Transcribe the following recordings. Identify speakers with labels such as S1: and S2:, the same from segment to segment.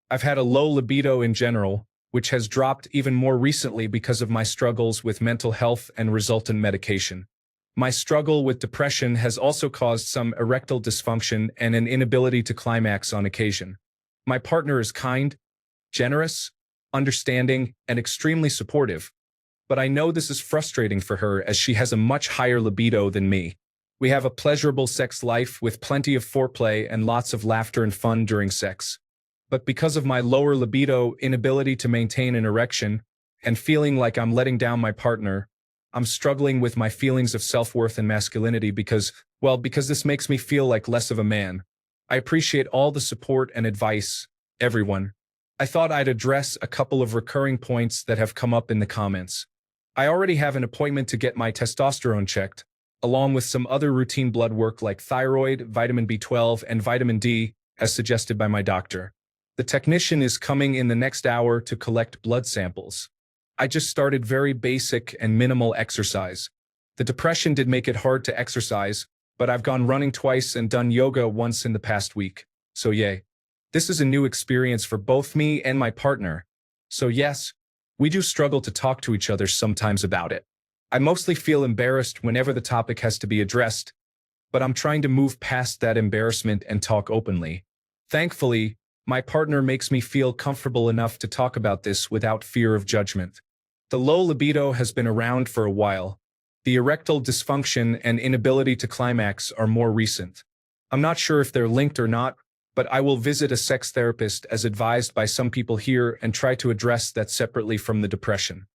S1: I've had a low libido in general, which has dropped even more recently because of my struggles with mental health and resultant medication. My struggle with depression has also caused some erectile dysfunction and an inability to climax on occasion. My partner is kind, generous, understanding, and extremely supportive, but I know this is frustrating for her as she has a much higher libido than me. We have a pleasurable sex life with plenty of foreplay and lots of laughter and fun during sex. But because of my lower libido, inability to maintain an erection, and feeling like I'm letting down my partner, I'm struggling with my feelings of self-worth and masculinity because this makes me feel like less of a man. I appreciate all the support and advice, everyone. I thought I'd address a couple of recurring points that have come up in the comments. I already have an appointment to get my testosterone checked, along with some other routine blood work like thyroid, vitamin B12, and vitamin D, as suggested by my doctor. The technician is coming in the next hour to collect blood samples. I just started very basic and minimal exercise. The depression did make it hard to exercise, but I've gone running twice and done yoga once in the past week. So yay. This is a new experience for both me and my partner. So yes, we do struggle to talk to each other sometimes about it. I mostly feel embarrassed whenever the topic has to be addressed, but I'm trying to move past that embarrassment and talk openly. Thankfully, my partner makes me feel comfortable enough to talk about this without fear of judgment. The low libido has been around for a while. The erectile dysfunction and inability to climax are more recent. I'm not sure if they're linked or not, but I will visit a sex therapist as advised by some people here and try to address that separately from the depression.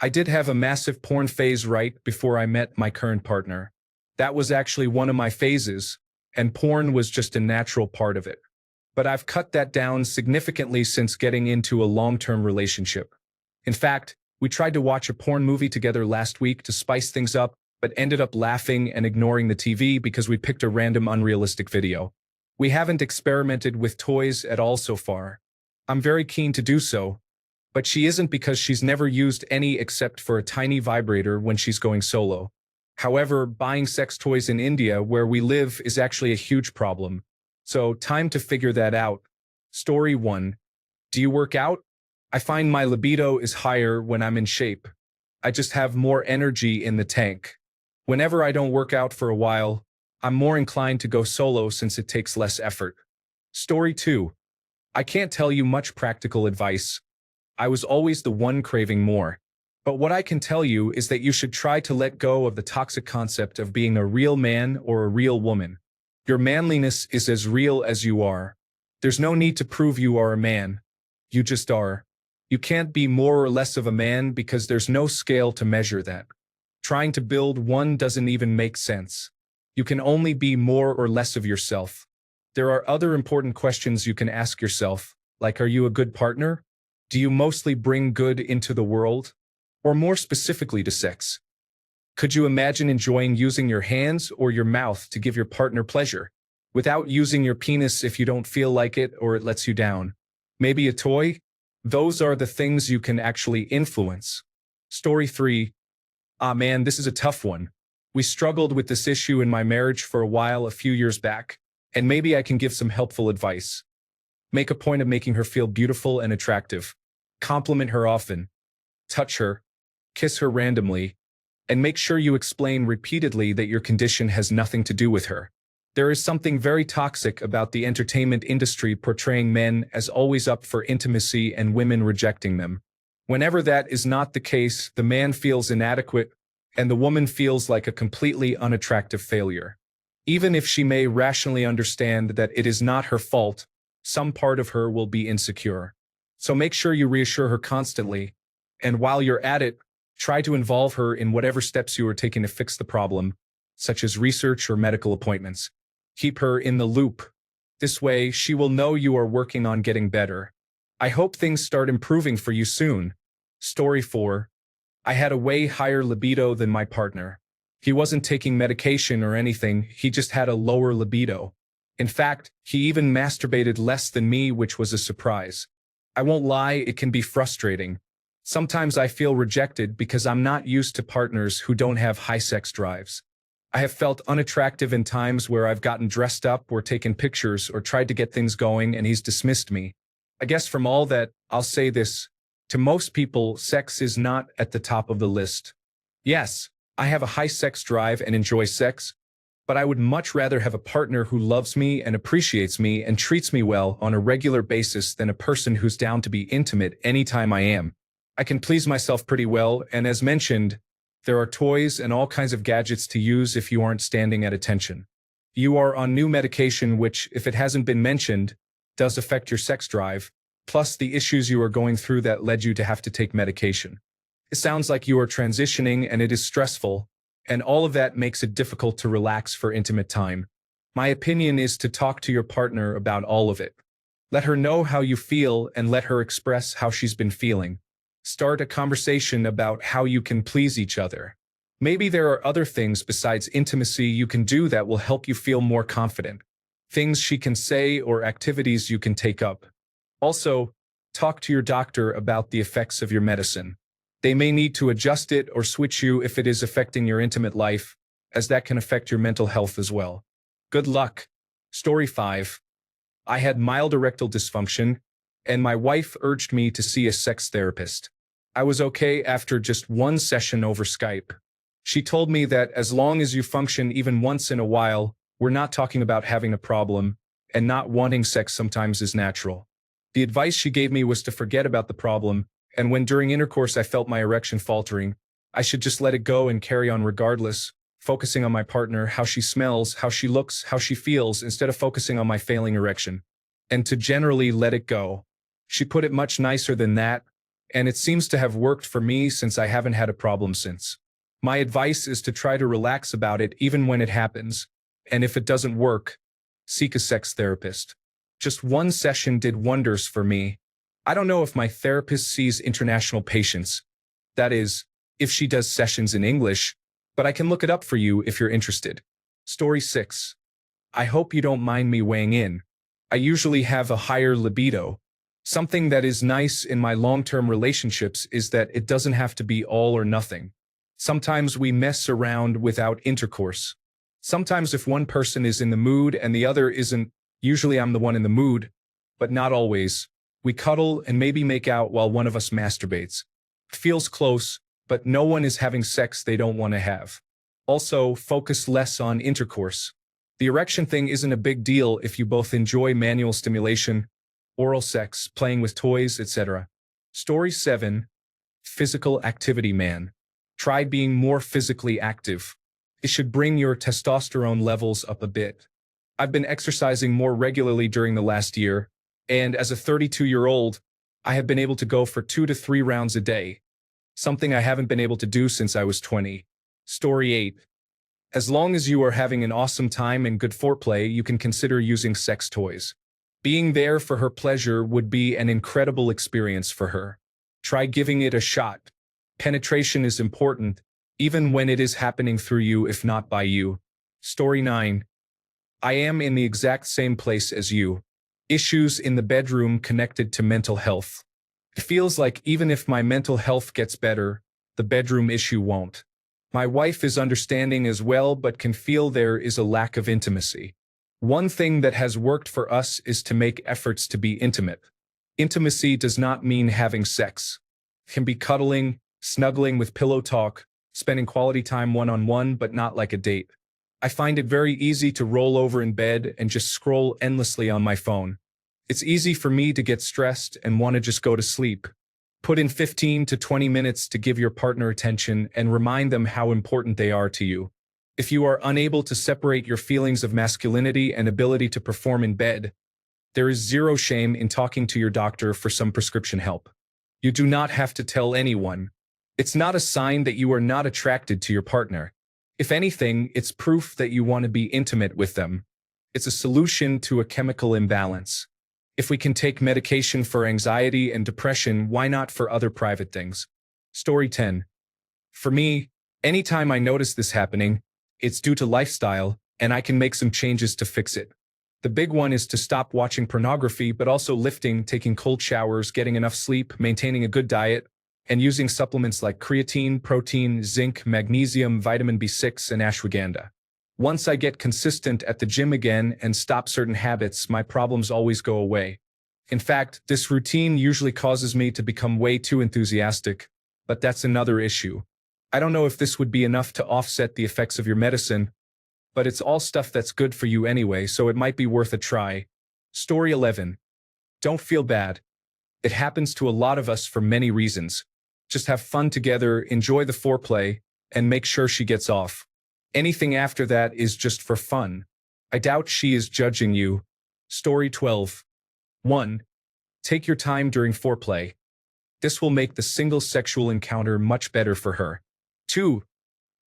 S1: I did have a massive porn phase right before I met my current partner. That was actually one of my phases, and porn was just a natural part of it. But I've cut that down significantly since getting into a long-term relationship. In fact, we tried to watch a porn movie together last week to spice things up, but ended up laughing and ignoring the TV because we picked a random unrealistic video. We haven't experimented with toys at all so far. I'm very keen to do so, but she isn't because she's never used any except for a tiny vibrator when she's going solo. However, buying sex toys in India, where we live, is actually a huge problem. So, time to figure that out. Story 1. Do you work out? I find my libido is higher when I'm in shape. I just have more energy in the tank. Whenever I don't work out for a while, I'm more inclined to go solo since it takes less effort. Story 2. I can't tell you much practical advice. I was always the one craving more. But what I can tell you is that you should try to let go of the toxic concept of being a real man or a real woman. Your manliness is as real as you are. There's no need to prove you are a man. You just are. You can't be more or less of a man because there's no scale to measure that. Trying to build one doesn't even make sense. You can only be more or less of yourself. There are other important questions you can ask yourself, like, are you a good partner? Do you mostly bring good into the world? Or more specifically to sex? Could you imagine enjoying using your hands or your mouth to give your partner pleasure, without using your penis if you don't feel like it or it lets you down? Maybe a toy? Those are the things you can actually influence. Story 3. Ah man, this is a tough one. We struggled with this issue in my marriage for a while a few years back, and maybe I can give some helpful advice. Make a point of making her feel beautiful and attractive. Compliment her often. Touch her. Kiss her randomly. And make sure you explain repeatedly that your condition has nothing to do with her. There is something very toxic about the entertainment industry portraying men as always up for intimacy and women rejecting them. Whenever that is not the case, the man feels inadequate, and the woman feels like a completely unattractive failure. Even if she may rationally understand that it is not her fault, some part of her will be insecure. So make sure you reassure her constantly, and while you're at it, try to involve her in whatever steps you are taking to fix the problem, such as research or medical appointments. Keep her in the loop. This way, she will know you are working on getting better. I hope things start improving for you soon. Story 4. I had a way higher libido than my partner. He wasn't taking medication or anything, he just had a lower libido. In fact, he even masturbated less than me, which was a surprise. I won't lie, it can be frustrating. Sometimes I feel rejected because I'm not used to partners who don't have high sex drives. I have felt unattractive in times where I've gotten dressed up or taken pictures or tried to get things going and he's dismissed me. I guess from all that, I'll say this. To most people, sex is not at the top of the list. Yes, I have a high sex drive and enjoy sex, but I would much rather have a partner who loves me and appreciates me and treats me well on a regular basis than a person who's down to be intimate anytime I am. I can please myself pretty well, and as mentioned, there are toys and all kinds of gadgets to use if you aren't standing at attention. You are on new medication which, if it hasn't been mentioned, does affect your sex drive, plus the issues you are going through that led you to have to take medication. It sounds like you are transitioning and it is stressful, and all of that makes it difficult to relax for intimate time. My opinion is to talk to your partner about all of it. Let her know how you feel and let her express how she's been feeling. Start a conversation about how you can please each other. Maybe there are other things besides intimacy you can do that will help you feel more confident. Things she can say or activities you can take up. Also, talk to your doctor about the effects of your medicine. They may need to adjust it or switch you if it is affecting your intimate life, as that can affect your mental health as well. Good luck. Story 5. I had mild erectile dysfunction, and my wife urged me to see a sex therapist. I was okay after just one session over Skype. She told me that as long as you function even once in a while, we're not talking about having a problem, and not wanting sex sometimes is natural. The advice she gave me was to forget about the problem, and when during intercourse I felt my erection faltering, I should just let it go and carry on regardless, focusing on my partner, how she smells, how she looks, how she feels, instead of focusing on my failing erection. And to generally let it go. She put it much nicer than that, and it seems to have worked for me since I haven't had a problem since. My advice is to try to relax about it even when it happens, and if it doesn't work, seek a sex therapist. Just one session did wonders for me. I don't know if my therapist sees international patients. That is, if she does sessions in English, but I can look it up for you if you're interested. Story 6. I hope you don't mind me weighing in. I usually have a higher libido. Something that is nice in my long-term relationships is that it doesn't have to be all or nothing. Sometimes we mess around without intercourse. Sometimes if one person is in the mood and the other isn't, usually I'm the one in the mood, but not always. We cuddle and maybe make out while one of us masturbates. Feels close, but no one is having sex they don't want to have. Also, focus less on intercourse. The erection thing isn't a big deal if you both enjoy manual stimulation, oral sex, playing with toys, etc. Story 7. Physical activity man. Try being more physically active. It should bring your testosterone levels up a bit. I've been exercising more regularly during the last year, and as a 32-year-old, I have been able to go for 2 to 3 rounds a day, something I haven't been able to do since I was 20. Story 8. As long as you are having an awesome time and good foreplay, you can consider using sex toys. Being there for her pleasure would be an incredible experience for her. Try giving it a shot. Penetration is important, even when it is happening through you if not by you. Story 9. I am in the exact same place as you. Issues in the bedroom connected to mental health. It feels like even if my mental health gets better, the bedroom issue won't. My wife is understanding as well but can feel there is a lack of intimacy. One thing that has worked for us is to make efforts to be intimate. Intimacy does not mean having sex. It can be cuddling, snuggling with pillow talk, spending quality time one-on-one but not like a date. I find it very easy to roll over in bed and just scroll endlessly on my phone. It's easy for me to get stressed and want to just go to sleep. Put in 15 to 20 minutes to give your partner attention and remind them how important they are to you. If you are unable to separate your feelings of masculinity and ability to perform in bed, there is zero shame in talking to your doctor for some prescription help. You do not have to tell anyone. It's not a sign that you are not attracted to your partner. If anything, it's proof that you want to be intimate with them. It's a solution to a chemical imbalance. If we can take medication for anxiety and depression, why not for other private things? Story 10. For me, anytime I notice this happening, it's due to lifestyle, and I can make some changes to fix it. The big one is to stop watching pornography, but also lifting, taking cold showers, getting enough sleep, maintaining a good diet, and using supplements like creatine, protein, zinc, magnesium, vitamin B6, and ashwagandha. Once I get consistent at the gym again and stop certain habits, my problems always go away. In fact, this routine usually causes me to become way too enthusiastic, but that's another issue. I don't know if this would be enough to offset the effects of your medicine, but it's all stuff that's good for you anyway, so it might be worth a try. Story 11. Don't feel bad. It happens to a lot of us for many reasons. Just have fun together, enjoy the foreplay, and make sure she gets off. Anything after that is just for fun. I doubt she is judging you. Story 12. 1. Take your time during foreplay. This will make the single sexual encounter much better for her. 2.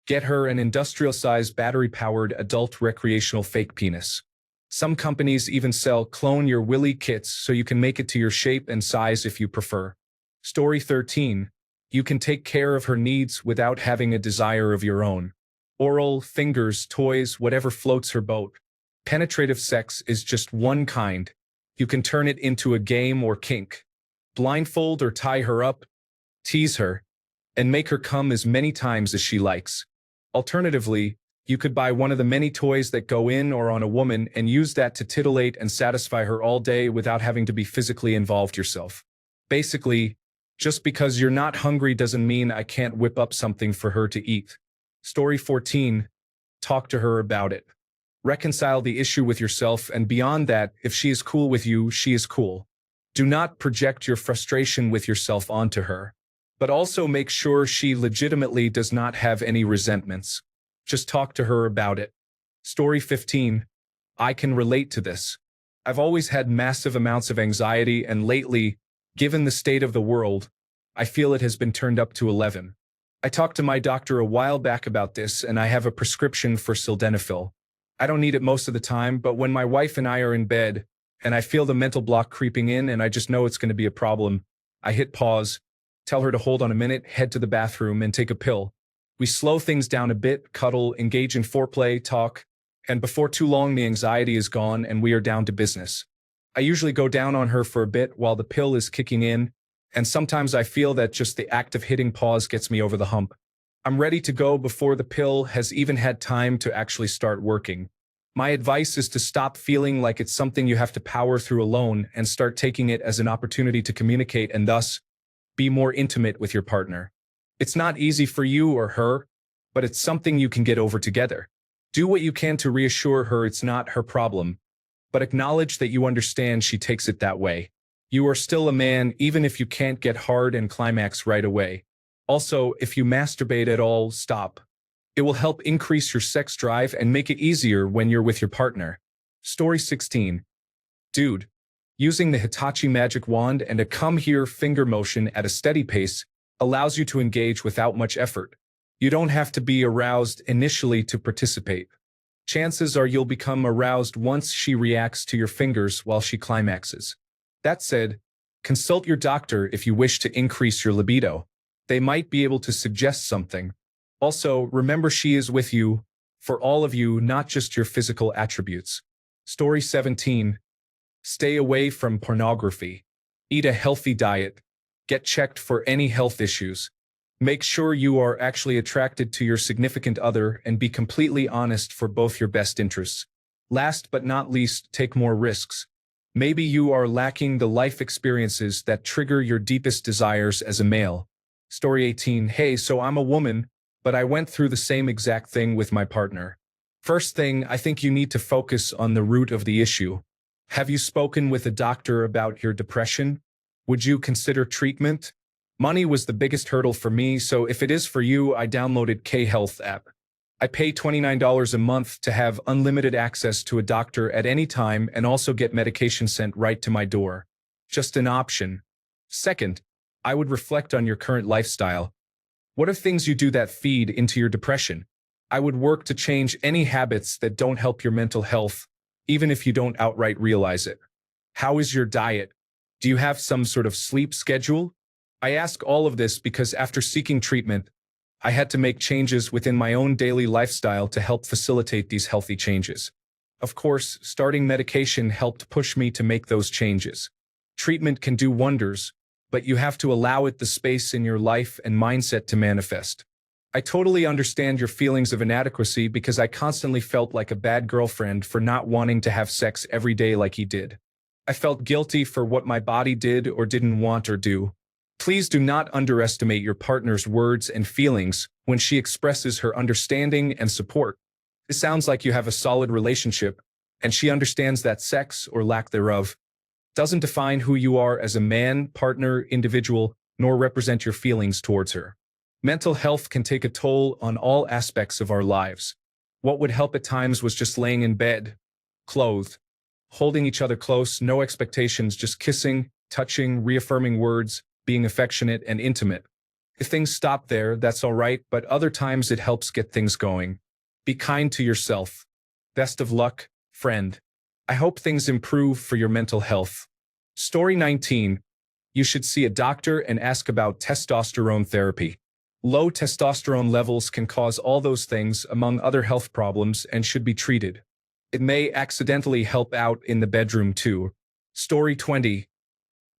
S1: Get her an industrial-sized battery-powered adult recreational fake penis. Some companies even sell clone your willy kits so you can make it to your shape and size if you prefer. Story 13. You can take care of her needs without having a desire of your own. Oral, fingers, toys, whatever floats her boat. Penetrative sex is just one kind. You can turn it into a game or kink. Blindfold or tie her up, tease her, and make her come as many times as she likes. Alternatively, you could buy one of the many toys that go in or on a woman and use that to titillate and satisfy her all day without having to be physically involved yourself. Basically, just because you're not hungry doesn't mean I can't whip up something for her to eat. Story 14. Talk to her about it. Reconcile the issue with yourself, and beyond that, if she is cool with you, she is cool. Do not project your frustration with yourself onto her. But also make sure she legitimately does not have any resentments. Just talk to her about it. Story 15. I can relate to this. I've always had massive amounts of anxiety, and lately, given the state of the world, I feel it has been turned up to 11. I talked to my doctor a while back about this, and I have a prescription for sildenafil. I don't need it most of the time, but when my wife and I are in bed, and I feel the mental block creeping in and I just know it's going to be a problem, I hit pause, tell her to hold on a minute, head to the bathroom, and take a pill. We slow things down a bit, cuddle, engage in foreplay, talk, and before too long the anxiety is gone and we are down to business. I usually go down on her for a bit while the pill is kicking in, and sometimes I feel that just the act of hitting pause gets me over the hump. I'm ready to go before the pill has even had time to actually start working. My advice is to stop feeling like it's something you have to power through alone and start taking it as an opportunity to communicate and thus be more intimate with your partner. It's not easy for you or her, but it's something you can get over together. Do what you can to reassure her it's not her problem, but acknowledge that you understand she takes it that way. You are still a man even if you can't get hard and climax right away. Also, if you masturbate at all, stop. It will help increase your sex drive and make it easier when you're with your partner. Story 16. Dude, using the Hitachi magic wand and a come here finger motion at a steady pace allows you to engage without much effort. You don't have to be aroused initially to participate. Chances are you'll become aroused once she reacts to your fingers while she climaxes. That said, consult your doctor if you wish to increase your libido. They might be able to suggest something. Also, remember she is with you, for all of you, not just your physical attributes. Story 17. Stay away from pornography. Eat a healthy diet. Get checked for any health issues. Make sure you are actually attracted to your significant other and be completely honest for both your best interests. Last but not least, take more risks. Maybe you are lacking the life experiences that trigger your deepest desires as a male. Story 18. Hey, so I'm a woman, but I went through the same exact thing with my partner. First thing, I think you need to focus on the root of the issue. Have you spoken with a doctor about your depression? Would you consider treatment? Money was the biggest hurdle for me, so if it is for you, I downloaded K-Health app. I pay $29 a month to have unlimited access to a doctor at any time and also get medication sent right to my door. Just an option. Second, I would reflect on your current lifestyle. What are things you do that feed into your depression? I would work to change any habits that don't help your mental health, even if you don't outright realize it. How is your diet? Do you have some sort of sleep schedule? I ask all of this because after seeking treatment, I had to make changes within my own daily lifestyle to help facilitate these healthy changes. Of course, starting medication helped push me to make those changes. Treatment can do wonders, but you have to allow it the space in your life and mindset to manifest. I totally understand your feelings of inadequacy because I constantly felt like a bad girlfriend for not wanting to have sex every day like he did. I felt guilty for what my body did or didn't want or do. Please do not underestimate your partner's words and feelings when she expresses her understanding and support. It sounds like you have a solid relationship, and she understands that sex, or lack thereof, doesn't define who you are as a man, partner, individual, nor represent your feelings towards her. Mental health can take a toll on all aspects of our lives. What would help at times was just laying in bed, clothed, holding each other close, no expectations, just kissing, touching, reaffirming words, being affectionate and intimate. If things stop there, that's all right, but other times it helps get things going. Be kind to yourself. Best of luck, friend. I hope things improve for your mental health. Story 19. You should see a doctor and ask about testosterone therapy. Low testosterone levels can cause all those things, among other health problems, and should be treated. It may accidentally help out in the bedroom too. Story 20.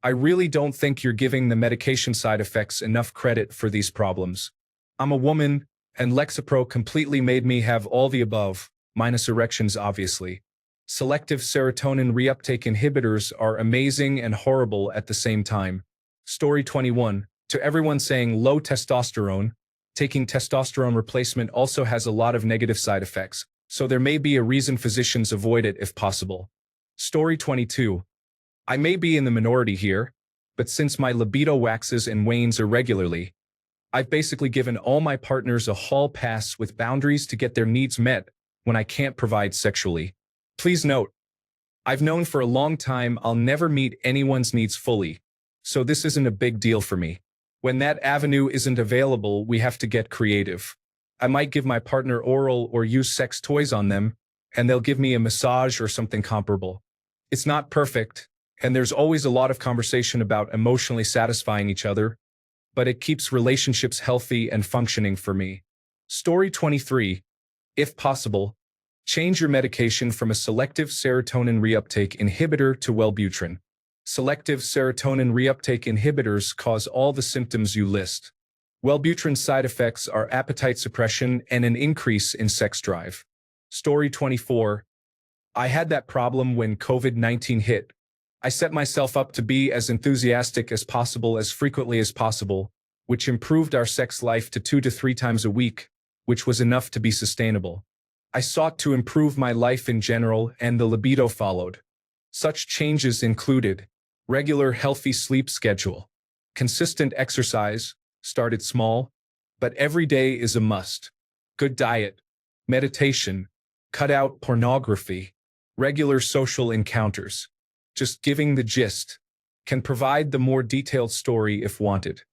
S1: I really don't think you're giving the medication side effects enough credit for these problems. I'm a woman, and Lexapro completely made me have all the above, minus erections obviously. Selective serotonin reuptake inhibitors are amazing and horrible at the same time. Story 21. To everyone saying low testosterone, taking testosterone replacement also has a lot of negative side effects, so there may be a reason physicians avoid it if possible. Story 22. I may be in the minority here, but since my libido waxes and wanes irregularly, I've basically given all my partners a hall pass with boundaries to get their needs met when I can't provide sexually. Please note, I've known for a long time I'll never meet anyone's needs fully, so this isn't a big deal for me. When that avenue isn't available, we have to get creative. I might give my partner oral or use sex toys on them, and they'll give me a massage or something comparable. It's not perfect, and there's always a lot of conversation about emotionally satisfying each other, but it keeps relationships healthy and functioning for me. Story 23. If possible, change your medication from a selective serotonin reuptake inhibitor to Wellbutrin. Selective serotonin reuptake inhibitors cause all the symptoms you list. Wellbutrin's side effects are appetite suppression and an increase in sex drive. Story 24. I had that problem when COVID-19 hit. I set myself up to be as enthusiastic as possible as frequently as possible, which improved our sex life to 2 to 3 times a week, which was enough to be sustainable. I sought to improve my life in general, and the libido followed. Such changes included regular healthy sleep schedule, consistent exercise, started small, but every day is a must, good diet, meditation, cut out pornography, regular social encounters. Just giving the gist. Can provide the more detailed story if wanted.